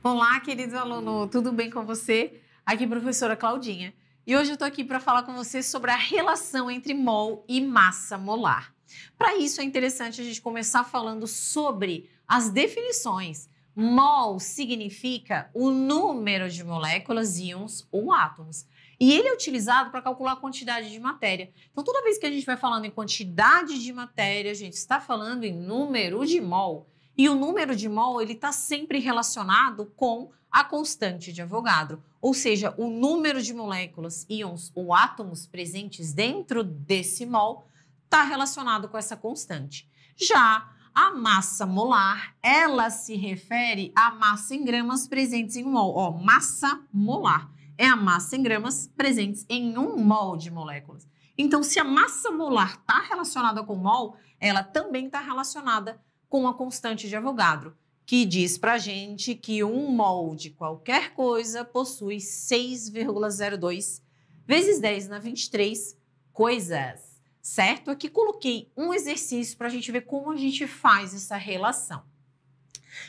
Olá, querido aluno, tudo bem com você? Aqui é a professora Claudinha. E hoje eu estou aqui para falar com você sobre a relação entre mol e massa molar. Para isso é interessante a gente começar falando sobre as definições. Mol significa o número de moléculas, íons ou átomos. E ele é utilizado para calcular a quantidade de matéria. Então, toda vez que a gente vai falando em quantidade de matéria, a gente está falando em número de mol. E o número de mol ele está sempre relacionado com a constante de Avogadro, ou seja, o número de moléculas, íons ou átomos presentes dentro desse mol está relacionado com essa constante. Já a massa molar, ela se refere à massa em gramas presentes em um mol. Ó, massa molar é a massa em gramas presentes em um mol de moléculas. Então, se a massa molar está relacionada com mol, ela também está relacionada com a constante de Avogadro, que diz para a gente que um mol de qualquer coisa possui 6,02 vezes 10 na 23 coisas, certo? Aqui coloquei um exercício para a gente ver como a gente faz essa relação.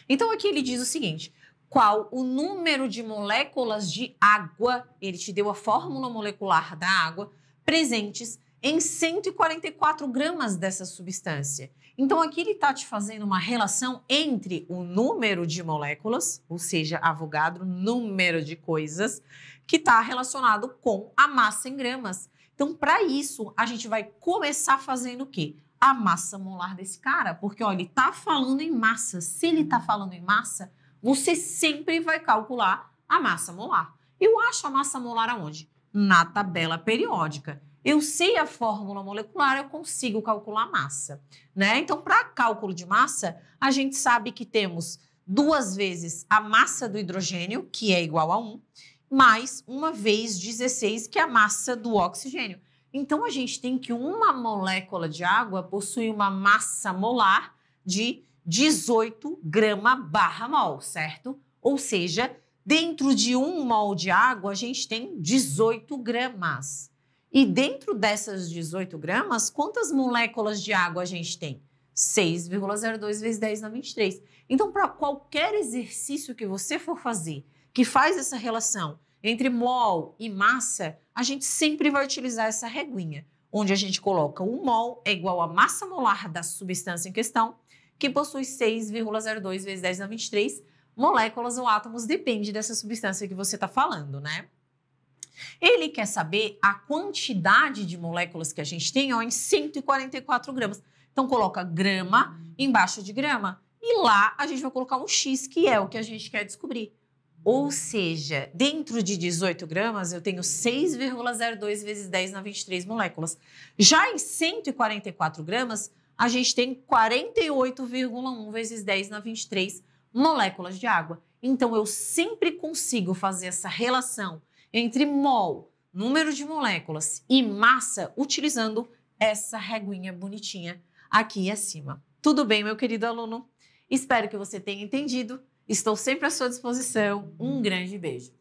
Então, aqui ele diz o seguinte: qual o número de moléculas de água, ele te deu a fórmula molecular da água, presentes em 144 gramas dessa substância. Então, aqui ele está te fazendo uma relação entre o número de moléculas, ou seja, Avogadro, número de coisas, que está relacionado com a massa em gramas. Então, para isso, a gente vai começar fazendo o quê? A massa molar desse cara, porque ó, ele está falando em massa. Se ele está falando em massa, você sempre vai calcular a massa molar. Eu acho a massa molar aonde? Na tabela periódica. Eu sei a fórmula molecular, eu consigo calcular a massa, né? Então, para cálculo de massa, a gente sabe que temos 2 vezes a massa do hidrogênio, que é igual a 1, mais 1 vez 16, que é a massa do oxigênio. Então, a gente tem que uma molécula de água possui uma massa molar de 18 grama/mol, certo? Ou seja, dentro de 1 mol de água, a gente tem 18 gramas. E dentro dessas 18 gramas, quantas moléculas de água a gente tem? 6,02 vezes 10 na 23. Então, para qualquer exercício que você for fazer, que faz essa relação entre mol e massa, a gente sempre vai utilizar essa reguinha, onde a gente coloca o mol é igual à massa molar da substância em questão, que possui 6,02 vezes 10 na 23 moléculas ou átomos, depende dessa substância que você está falando, né? Ele quer saber a quantidade de moléculas que a gente tem ó, em 144 gramas. Então, coloca grama embaixo de grama e lá a gente vai colocar um X, que é o que a gente quer descobrir. Ou seja, dentro de 18 gramas, eu tenho 6,02 vezes 10 na 23 moléculas. Já em 144 gramas, a gente tem 48,1 vezes 10 na 23 moléculas de água. Então, eu sempre consigo fazer essa relação entre mol, número de moléculas, e massa, utilizando essa reguinha bonitinha aqui acima. Tudo bem, meu querido aluno? Espero que você tenha entendido. Estou sempre à sua disposição. Um grande beijo.